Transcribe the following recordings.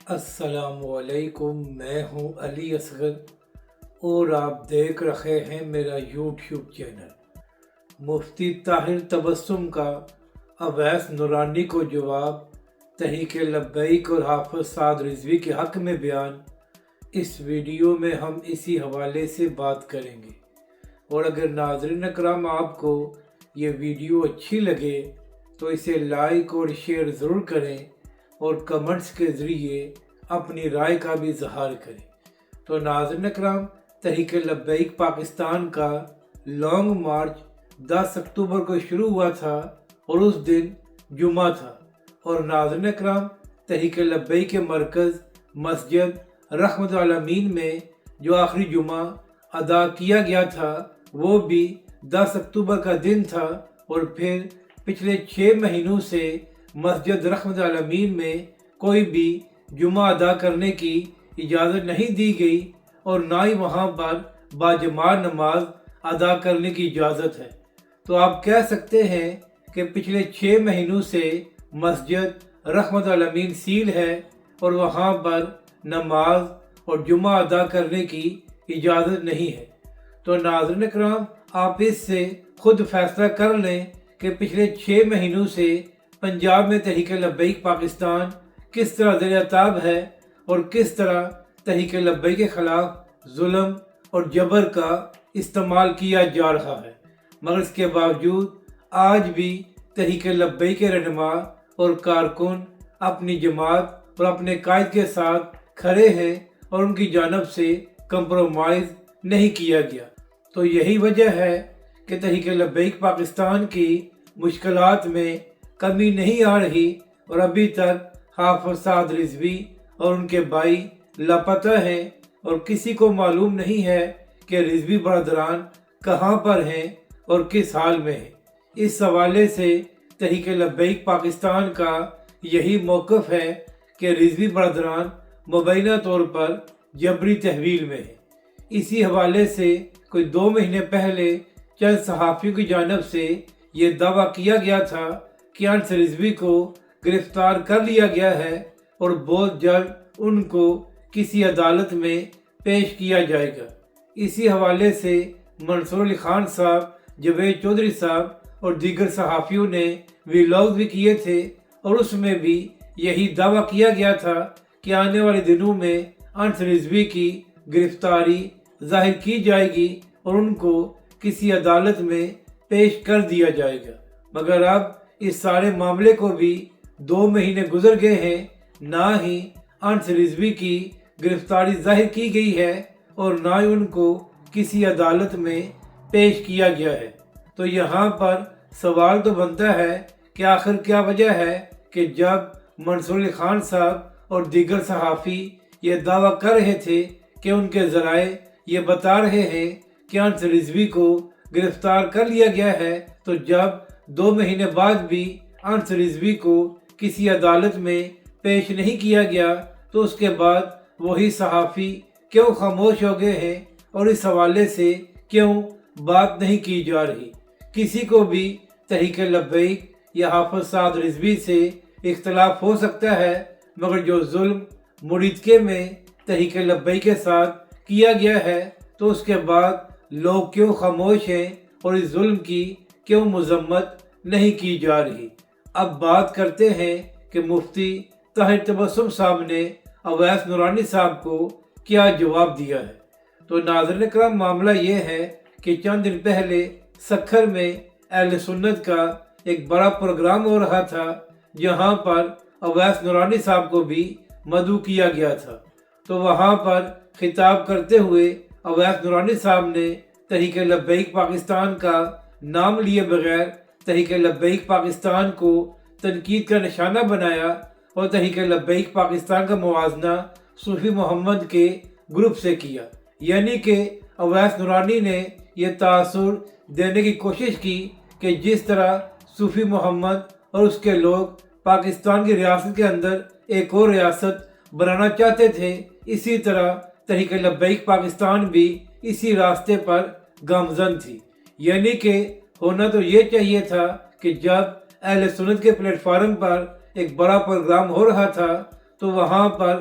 السلام علیکم، میں ہوں علی اصغر اور آپ دیکھ رہے ہیں میرا یوٹیوب چینل۔ مفتی طاہر تبسم کا اویس نورانی کو جواب، تحریک لبیک اور حافظ سعد رضوی کے حق میں بیان۔ اس ویڈیو میں ہم اسی حوالے سے بات کریں گے، اور اگر ناظرین اکرام آپ کو یہ ویڈیو اچھی لگے تو اسے لائک اور شیئر ضرور کریں اور کمنٹس کے ذریعے اپنی رائے کا بھی اظہار کریں۔ تو ناظرین اکرام، تحریک لبیک پاکستان کا لانگ مارچ 10 اکتوبر کو شروع ہوا تھا اور اس دن جمعہ تھا، اور ناظرین اکرام، تحریک لبیک کے مرکز مسجد رحمت العالمین میں جو آخری جمعہ ادا کیا گیا تھا وہ بھی 10 اکتوبر کا دن تھا، اور پھر پچھلے 6 مہینوں سے مسجد رحمت العالمین میں کوئی بھی جمعہ ادا کرنے کی اجازت نہیں دی گئی، اور نہ ہی وہاں پر باجماعت نماز ادا کرنے کی اجازت ہے۔ تو آپ کہہ سکتے ہیں کہ پچھلے 6 مہینوں سے مسجد رحمت العالمین سیل ہے اور وہاں پر نماز اور جمعہ ادا کرنے کی اجازت نہیں ہے۔ تو ناظرین اکرام، آپ اس سے خود فیصلہ کر لیں کہ پچھلے 6 مہینوں سے پنجاب میں تحریک لبیک پاکستان کس طرح زیر عتاب ہے اور کس طرح تحریک لبیک کے خلاف ظلم اور جبر کا استعمال کیا جا رہا ہے، مگر اس کے باوجود آج بھی تحریک لبیک کے رہنما اور کارکن اپنی جماعت اور اپنے قائد کے ساتھ کھڑے ہیں اور ان کی جانب سے کمپرومائز نہیں کیا گیا۔ تو یہی وجہ ہے کہ تحریک لبیک پاکستان کی مشکلات میں کمی نہیں آ رہی، اور ابھی تک حافظ سعد رضوی اور ان کے بھائی لاپتہ ہیں، اور کسی کو معلوم نہیں ہے کہ رضوی برادران کہاں پر ہیں اور کس حال میں ہیں۔ اس حوالے سے تحریک لبیک پاکستان کا یہی موقف ہے کہ رضوی برادران مبینہ طور پر جبری تحویل میں ہیں۔ اسی حوالے سے کوئی 2 مہینے پہلے چند صحافیوں کی جانب سے یہ دعویٰ کیا گیا تھا کہ انس رضوی کو گرفتار کر لیا گیا ہے اور بہت جلد ان کو کسی عدالت میں پیش کیا جائے گا۔ اسی حوالے سے منصور علی خان صاحب، جاوید چودھری صاحب اور دیگر صحافیوں نے ویلاگ بھی کیے تھے، اور اس میں بھی یہی دعویٰ کیا گیا تھا کہ آنے والے دنوں میں انس رضوی کی گرفتاری ظاہر کی جائے گی اور ان کو کسی عدالت میں پیش کر دیا جائے گا۔ مگر اب اس سارے معاملے کو بھی 2 مہینے گزر گئے ہیں، نہ ہی انس رضوی کی گرفتاری ظاہر کی گئی ہے اور نہ ہی ان کو کسی عدالت میں پیش کیا گیا ہے۔ تو یہاں پر سوال تو بنتا ہے کہ آخر کیا وجہ ہے کہ جب منصور علی خان صاحب اور دیگر صحافی یہ دعویٰ کر رہے تھے کہ ان کے ذرائع یہ بتا رہے ہیں کہ انس رضوی کو گرفتار کر لیا گیا ہے، تو جب 2 مہینے بعد بھی انس رضوی کو کسی عدالت میں پیش نہیں کیا گیا تو اس کے بعد وہی صحافی کیوں خاموش ہو گئے ہیں اور اس حوالے سے کیوں بات نہیں کی جا رہی؟ کسی کو بھی تحریک لبیک یا حافظ سعد رضوی سے اختلاف ہو سکتا ہے، مگر جو ظلم مریدکے میں تحریک لبیک کے ساتھ کیا گیا ہے تو اس کے بعد لوگ کیوں خاموش ہیں اور اس ظلم کی کیوں مذمت نہیں کی جا رہی؟ اب بات کرتے ہیں کہ مفتی طاہر تبسم صاحب نے اویس نورانی صاحب کو کیا جواب دیا ہے۔ تو ناظرین اکرام، معاملہ یہ ہے کہ چند دن پہلے سکھر میں اہل سنت کا ایک بڑا پروگرام ہو رہا تھا، جہاں پر اویس نورانی صاحب کو بھی مدعو کیا گیا تھا۔ تو وہاں پر خطاب کرتے ہوئے اویس نورانی صاحب نے تحریک لبیک پاکستان کا نام لیے بغیر تحریک لبیک پاکستان کو تنقید کا نشانہ بنایا، اور تحریک لبیک پاکستان کا موازنہ صوفی محمد کے گروپ سے کیا، یعنی کہ اویس نورانی نے یہ تاثر دینے کی کوشش کی کہ جس طرح صوفی محمد اور اس کے لوگ پاکستان کی ریاست کے اندر ایک اور ریاست بنانا چاہتے تھے، اسی طرح تحریک لبیک پاکستان بھی اسی راستے پر گامزن تھی۔ یعنی کہ ہونا تو یہ چاہیے تھا کہ جب اہل سنت کے پلیٹ فارم پر ایک بڑا پروگرام ہو رہا تھا تو وہاں پر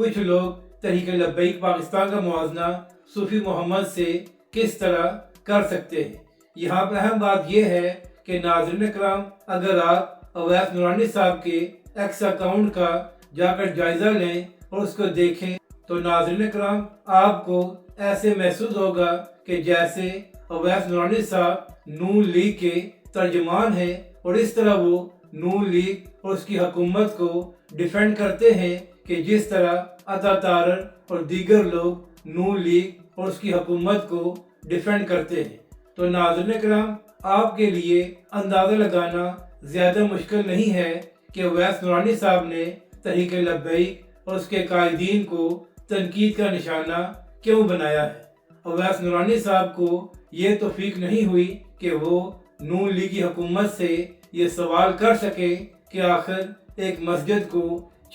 کچھ لوگ تحریک لبیک پاکستان کا موازنہ صوفی محمد سے کس طرح کر سکتے ہیں؟ یہاں پر اہم بات یہ ہے کہ ناظرین کرام، اگر آپ اویس نورانی صاحب کے ایکس اکاؤنٹ کا جا کر جائزہ لیں اور اس کو دیکھیں تو ناظرین کرام آپ کو ایسے محسوس ہوگا کہ جیسے اویس نورانی صاحب نون لیگ کے ترجمان ہیں، اور اس طرح وہ نون لیگ اور اس کی حکومت کو ڈیفینڈ کرتے ہیں کہ جس طرح عطا تارڑ اور دیگر لوگ نون لیگ اور اس کی حکومت کو ڈیفینڈ کرتے ہیں۔ تو ناظرین کرام، آپ کے لیے اندازہ لگانا زیادہ مشکل نہیں ہے کہ اویس نورانی صاحب نے تحریک لبیک اور اس کے قائدین کو تنقید کا نشانہ کیوں بنایا ہے۔ اویس نورانی صاحب کو یہ توفیق نہیں ہوئی کہ وہ نون لیگی حکومت سے یہ سوال کر سکے کہ آخر ایک مسجد کو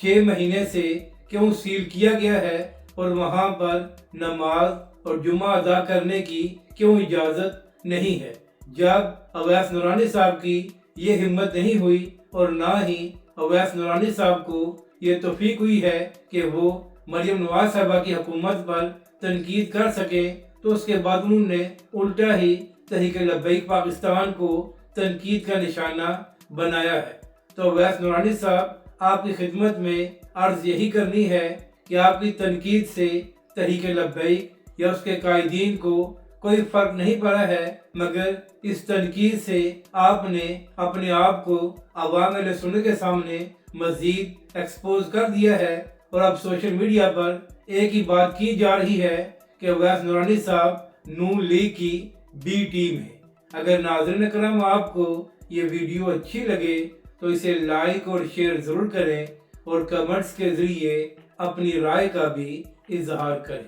6 مہینے سے کیوں سیل کیا گیا ہے اور وہاں پر نماز اور جمعہ ادا کرنے کی کیوں اجازت نہیں ہے۔ جب اویس نورانی صاحب کی یہ ہمت نہیں ہوئی اور نہ ہی اویس نورانی صاحب کو یہ توفیق ہوئی ہے کہ وہ مریم نواز صاحبہ کی حکومت پر تنقید کر سکے، تو اس کے بعد انہوں نے الٹا ہی تحریک لبیک پاکستان کو تنقید کا نشانہ بنایا ہے۔ تو اویس نورانی صاحب، آپ کی خدمت میں عرض یہی کرنی ہے کہ آپ کی تنقید سے تحریک لبیک یا اس کے قائدین کو کوئی فرق نہیں پڑا ہے، مگر اس تنقید سے آپ نے اپنے آپ کو عوام اہل سنت کے سامنے مزید ایکسپوز کر دیا ہے، اور اب سوشل میڈیا پر ایک ہی بات کی جا رہی ہے کہ اویس نورانی صاحب نون لیگ کی بی ٹیم ہے۔ اگر ناظرین کرام آپ کو یہ ویڈیو اچھی لگے تو اسے لائک اور شیئر ضرور کریں، اور کمنٹس کے ذریعے اپنی رائے کا بھی اظہار کریں۔